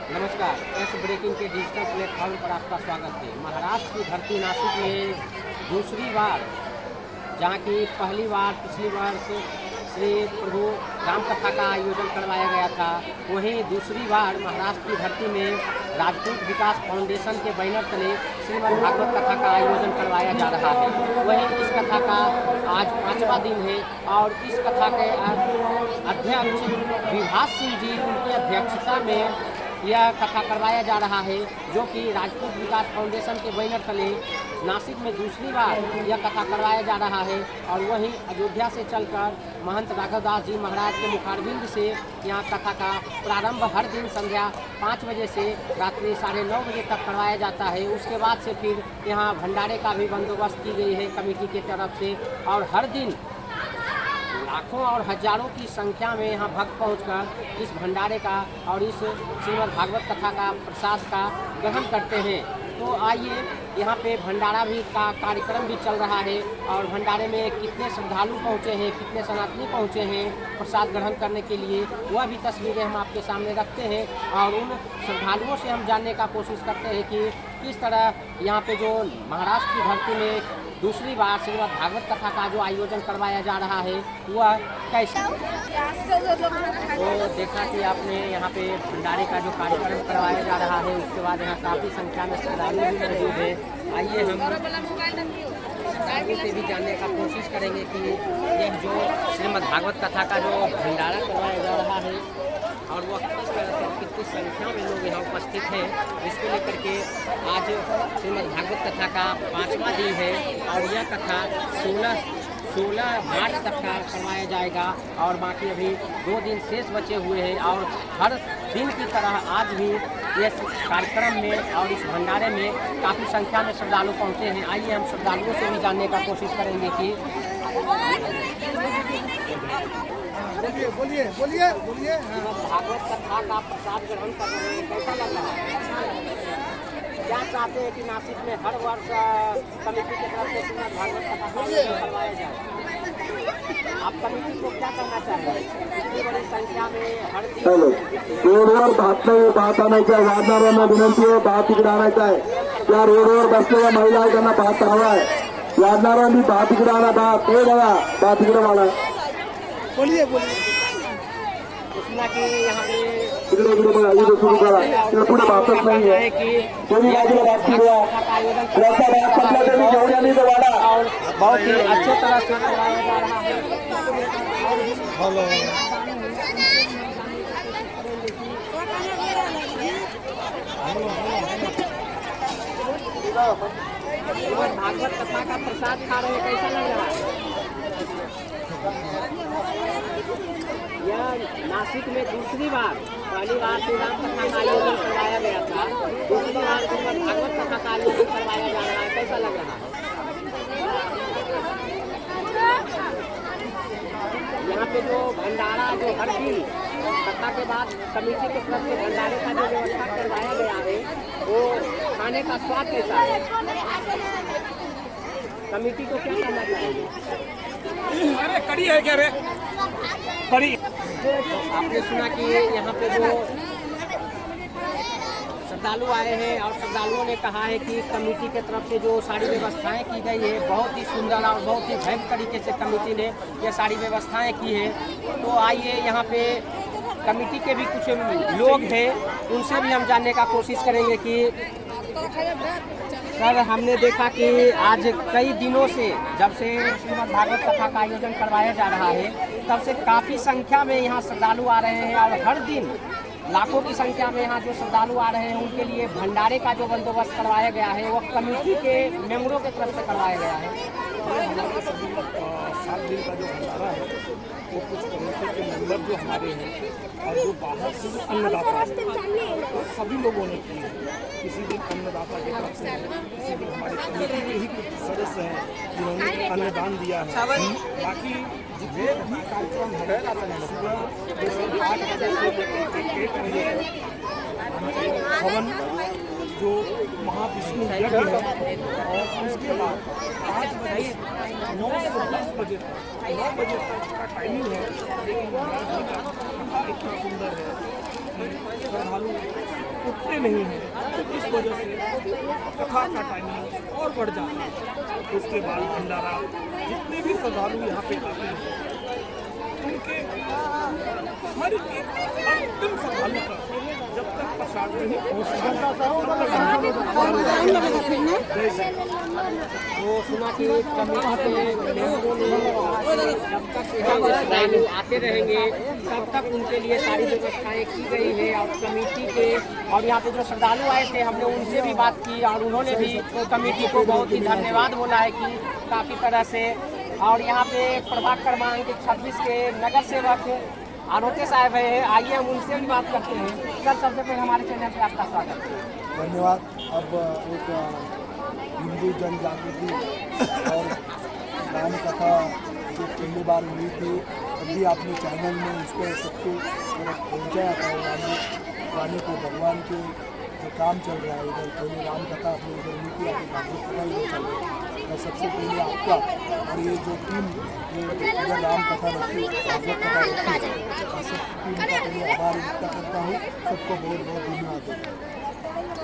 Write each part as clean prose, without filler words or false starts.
नमस्कार। S breaking के digital platform पर आपका स्वागत है। महाराष्ट्र की धरती नासिक में दूसरी बार, जहां की पहली बार पिछली वर्ष श्री प्रभु राम कथा का आयोजन करवाया गया था, वहीं दूसरी बार महाराष्ट्र की धरती में राजपूत विकास फाउंडेशन के बैनर तले श्रीमद् भागवत कथा का आयोजन करवाया जा रहा है। वहीं इस कथा का आज 5वां दिन है और इस कथा के अध्यक्ष विभास सिंह जी, उनकी अध्यक्षता में यह कथा करवाया जा रहा है, जो कि राजपूत विकास फाउंडेशन के बैनर तले नासिक में दूसरी बार यह कथा करवाया जा रहा है। और वहीं अयोध्या से चलकर महंत राघवदास जी महाराज के मुखारबिंद से यहाँ कथा का प्रारंभ हर दिन संध्या 5 बजे से रात्रि 9:30 बजे तक करवाया जाता है। उसके बाद से फिर यहाँ भंडारे का भी बंदोबस्त की गई है कमेटी की तरफ से, और हर दिन लाखों और हजारों की संख्या में यहाँ भक्त पहुंचकर इस भंडारे का और इस श्रीमद् भागवत कथा का प्रसाद का ग्रहण करते हैं। तो आइए, यहाँ पे भंडारा भी का कार्यक्रम भी चल रहा है और भंडारे में कितने श्रद्धालु पहुँचे हैं, कितने सनातनी पहुँचे हैं प्रसाद ग्रहण करने के लिए, वह भी तस्वीरें हम आपके सामने रखते हैं और उन श्रद्धालुओं से हम जानने का कोशिश करते हैं कि किस तरह यहाँ पे जो महाराष्ट्र की धरती में दूसरी बार श्रीमद् भागवत कथा का जो आयोजन करवाया जा रहा है वह कैसे। तो देखा कि आपने यहाँ पे भंडारे का जो कार्यक्रम करवाया जा रहा है, उसके बाद यहाँ काफ़ी संख्या में श्रद्धालु भी मौजूद है। आइए हम श्रद्धालुओं से भी जानने का कोशिश करेंगे कि यह जो श्रीमद् भागवत कथा का जो भंडारा करवाया जा रहा है और वह किस तरह से कितनी संख्या में लोग यहाँ उपस्थित हैं, इसको लेकर के आज श्रीमद् भागवत कथा का 5वां दिन है और यह कथा 16 मार्च तक का करवाया जाएगा और बाकी अभी 2 दिन शेष बचे हुए हैं। और हर दिन की तरह आज भी इस कार्यक्रम में और इस भंडारे में काफ़ी संख्या में श्रद्धालु पहुँचे हैं। आइए हम श्रद्धालुओं से भी जानने का कोशिश करेंगे कि बोलिए भागवत कथा का प्रसाद ग्रहण कर रहे हैं, कैसा लग रहा है? क्या चाहते हैं कि नासिक में हर वर्ष कमेटी की तरफ से श्रीमद् भागवत कथा का आयोजन करवाया जाए? आप कमेटी को क्या करना चाहते हैं? इतनी बड़ी संख्या में हर दिन रोडवर बात आणायचं आहे, वाढणाऱ्यांना विनंती आहे बात इकडे आणायचं आहे. त्या रोडवर बसलेल्या महिला आहेत त्यांना बात हवा आहे. वाढणाऱ्यांनी बात इकडे आणा, बात हे बघा, बात इकडे आणा. बोलिए कि यहाँ पे इकडे बघा, इकडे सुरू करा. इकडे पुढे बातच नाही आहे. कोणी बाजूला बात करूया. याचा बात संपला तरी जेवढ्यांनी तो वाढा. और बहुत ही अच्छे तरह से करवाया जा रहा है। भागवत कथा का प्रसाद खा रहे हैं, कैसा लग रहा है? यह नासिक में दूसरी बार, पहली बार श्री राम कथा का आयोजन करवाया गया था, दूसरी बार श्रीमद् भागवत कथा का आयोजन करवाया जा रहा है, कैसा लग रहा है? यहाँ पे जो भंडारा जो हर दिन कथा के बाद कमेटी की तरफ से भंडारे का जो व्यवस्था करवाया गया है, वो खाने का स्वाद कैसा है? कमेटी को क्या करना चाहिए? अरे कड़ी है क्या रे? कड़ी। आपने सुना कि यहाँ पे जो श्रद्धालु आए हैं और श्रद्धालुओं ने कहा है कि कमेटी के तरफ से जो सारी व्यवस्थाएं की गई है, बहुत ही सुंदर और बहुत ही भव्य तरीके से कमेटी ने ये सारी व्यवस्थाएं की है। तो आइए, यहाँ पे कमेटी के भी कुछ लोग हैं, उनसे भी हम जानने का कोशिश करेंगे कि सर, हमने देखा कि आज कई दिनों से, जब से श्रीमद् भागवत कथा का आयोजन करवाया जा रहा है, तब से काफ़ी संख्या में यहाँ श्रद्धालु आ रहे हैं और हर दिन लाखों की संख्या में यहाँ जो श्रद्धालु आ रहे हैं उनके लिए भंडारे का जो बंदोबस्त करवाया गया है वो कमेटी के मेंबरों की तरफ से करवाया गया है। हमारे सभी 7 दिन का जो भंडारा है वो कुछ कमेटी के मेंबर जो हमारे हैं और जो बाहर से जो अन्नदाता हैं वो सभी लोगों ने की है। किसी दिन अन्नदाता की तरफ से है, किसी दिन हमारे कमेटी के ही कुछ सदस्य हैं जिन्होंने अन्नदान दिया है। बाकी जितने भी कार्यक्रम है सुबह जैसे 8 बजे से लेकर 1 बजे हवन जो महाविष्णु यज्ञ है और उसके बाद 5 बजे 9 से 10 बजे तक 9 बजे तक का टाइमिंग है। लेकिन महाराज जी का इतना सुंदर है कि श्रद्धालु उठते नहीं हैं, तो इस वजह से कथा का टाइमिंग और बढ़ जाता है। उसके बाद भंडारा, जितने भी श्रद्धालु यहाँ पे आते हैं उनके हर एक अंतिम श्रद्धालु का जब तक प्रसाद नहीं वो सुना कि कमेटी के मेंबरों ने जब तक यहाँ श्रद्धालु आते रहेंगे तब तक उनके लिए सारी व्यवस्थाएं की गई है। और कमेटी के और यहाँ पे जो श्रद्धालु आए थे हमने उनसे भी बात की और उन्होंने भी कमेटी को बहुत ही धन्यवाद बोला है कि काफ़ी तरह से। और यहाँ पे प्रभाग क्रमांक 26 के नगर सेवक आरोटे साहब है, आइए हम उनसे भी बात करते हैं। सर, सबसे पहले हमारे चैनल पे आपका स्वागत है। धन्यवाद। अब एक हिंदू जन जागृति और राम कथा जो पहली बार हुई थी अभी आपने चैनल में इसको सबको पहुँचाया था। रानी को भगवान के जो काम चल रहा है इधर, पहले राम कथा अपने इधर नहीं किया, भागवत कथा इधर चल रही है। मैं सबसे पहले आपका और ये जो टीम ये राम कथा रखी, भागवत कथा रखी, सब टीम का पहले आभार व्यक्त करता हूँ। सबको बहुत बहुत धन्यवाद देता हूँ।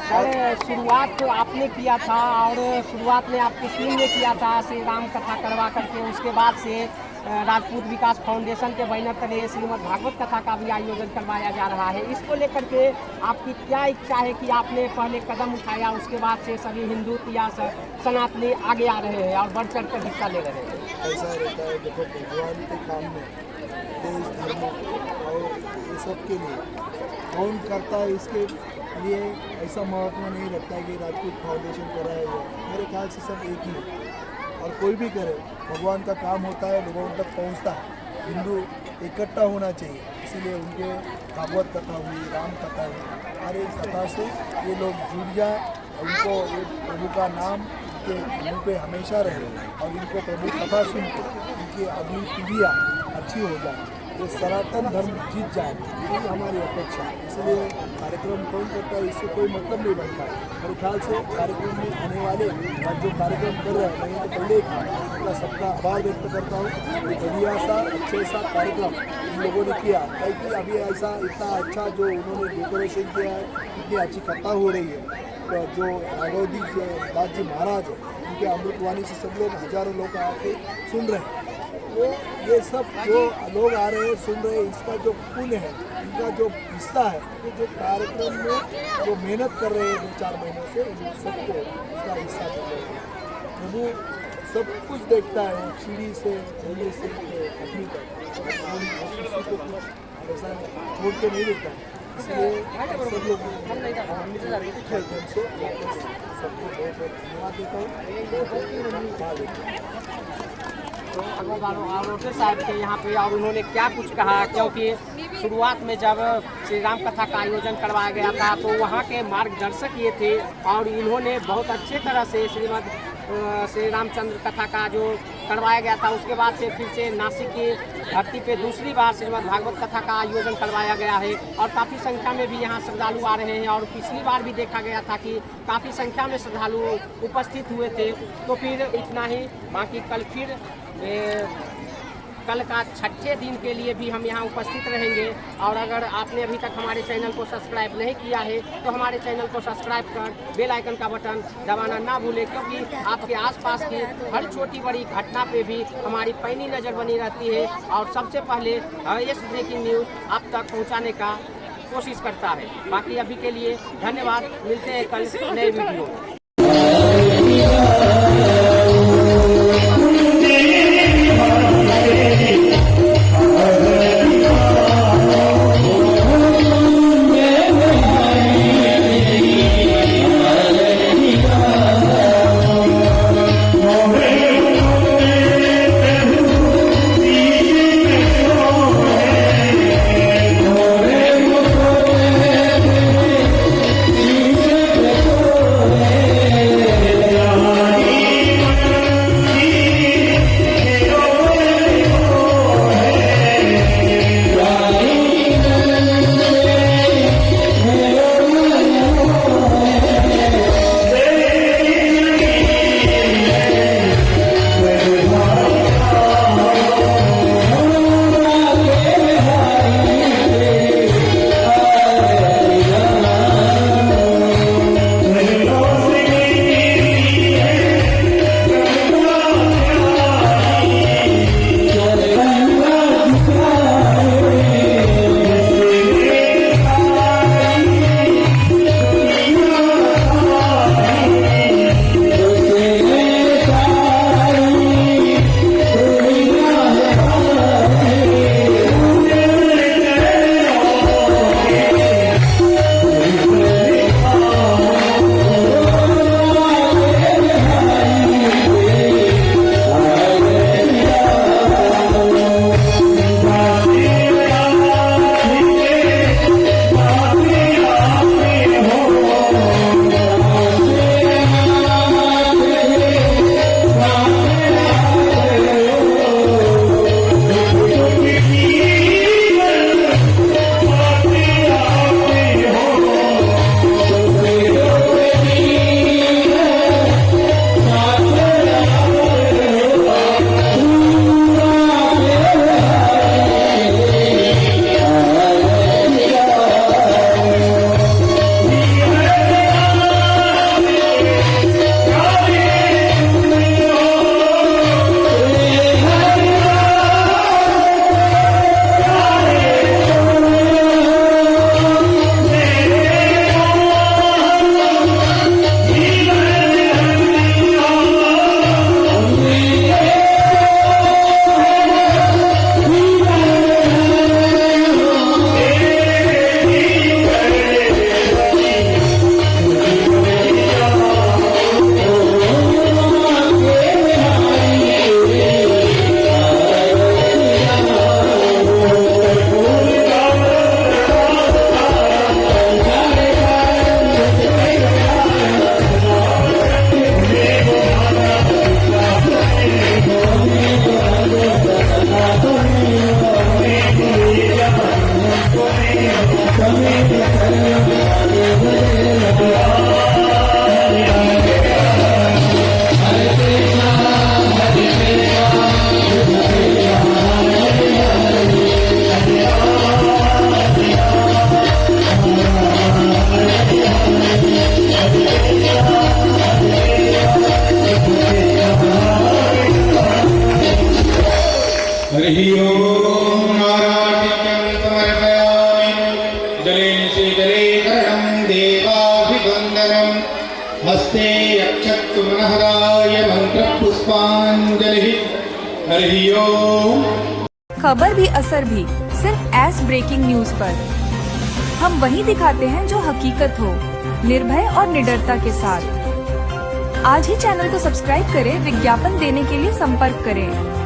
सर, शुरुआत तो आपने किया था और शुरुआत में आपकी टीम ने किया था श्री राम कथा करवा करके, उसके बाद से राजपूत विकास फाउंडेशन के बैनर तले श्रीमद् भागवत कथा का भी आयोजन करवाया जा रहा है। इसको लेकर के आपकी क्या इच्छा है कि आपने पहले कदम उठाया, उसके बाद से सभी हिंदू या सनातनी आगे आ रहे हैं और बढ़ चढ़ कर हिस्सा ले रहे हैं? ऐसा रहता है, देखो भगवान के काम में देश धर्म और ये सब के लिए कौन करता है, इसके लिए ऐसा महत्व नहीं रखता है कि राजपूत फाउंडेशन कराया जाए। मेरे ख्याल से सब एक ही है और कोई भी करे, भगवान का काम होता है, लोगों तक पहुंचता है। हिंदू इकट्ठा होना चाहिए, इसीलिए उनके भागवत कथा हुई, राम कथा हुई, हर एक कथा से ये लोग जुड़ जाए, उनको ये प्रभु का नाम उनके मुँह पे हमेशा रहे और इनको प्रभु कथा सुन के इनकी अगली पीढ़ियाँ अच्छी हो जाए, ये सनातन धर्म जीत जाए, यही हमारी अपेक्षा है। इसलिए कार्यक्रम कौन करता है इससे कोई मतलब नहीं बनता है। मेरे ख्याल से कार्यक्रम में आने वाले और जो कार्यक्रम कर रहे हैं मैं तो पहले ही सबका आभार व्यक्त करता हूँ। बढ़िया सा अच्छे सा कार्यक्रम इन लोगों ने किया, क्योंकि अभी ऐसा इतना अच्छा जो उन्होंने डेकोरेशन किया है, इतनी अच्छी कथा हो रही है। तो जो राघवदी दास जी महाराज उनके अमृतवाणी से सब लोग हजारों लोग आके सुन रहे हैं। वो ये सब जो लोग आ रहे हैं सुन रहे हैं, इसका जो पुण्य है, इनका जो हिस्सा है, ये जो कार्यक्रम में जो मेहनत कर रहे हैं 2-4 महीनों से, इन सबको इसका हिस्सा मिल रहे हैं। प्रभु सब कुछ देखता है, वो चिड़ी से झोले से अग्नि तक, किसी को कुछ ऐसा छोड़ के नहीं देता है। इसलिए सब लोग खेलते हैं, सबको बहुत बहुत धन्यवाद देता हूँ। तो आरोटे साहब के यहाँ पे और उन्होंने क्या कुछ कहा, क्योंकि शुरुआत में जब श्री राम कथा का आयोजन करवाया गया था तो वहाँ के मार्गदर्शक ये थे और इन्होंने बहुत अच्छे तरह से श्री रामचंद्र कथा का जो करवाया गया था, उसके बाद से फिर से नासिक की धरती पे दूसरी बार श्रीमद् भागवत कथा का आयोजन करवाया गया है और काफ़ी संख्या में भी यहाँ श्रद्धालु आ रहे हैं। और पिछली बार भी देखा गया था कि काफ़ी संख्या में श्रद्धालु उपस्थित हुए थे। तो फिर इतना ही, बाकी कल फिर कल का 6ठे दिन के लिए भी हम यहाँ उपस्थित रहेंगे। और अगर आपने अभी तक हमारे चैनल को सब्सक्राइब नहीं किया है तो हमारे चैनल को सब्सक्राइब कर बेल आइकन का बटन दबाना ना भूलें, क्योंकि आपके आसपास की हर छोटी बड़ी घटना पे भी हमारी पैनी नज़र बनी रहती है और सबसे पहले ये ब्रेकिंग न्यूज़ आप तक पहुँचाने का कोशिश करता है। बाकी अभी के लिए धन्यवाद, मिलते हैं कल नए वीडियो में। Hey हरिः ओम् नारायणं समर्पयामि जलेन शीतले करणं देवाभिवन्दनं हस्ते अक्षत्सु मनहराय मन्त्रपुष्पाञ्जलिः हरिः ओम्। खबर भी असर भी सिर्फ एस ब्रेकिंग न्यूज पर। हम वही दिखाते हैं जो हकीकत हो, निर्भय और निडरता के साथ। आज ही चैनल को सब्सक्राइब करें। विज्ञापन देने के लिए संपर्क करें।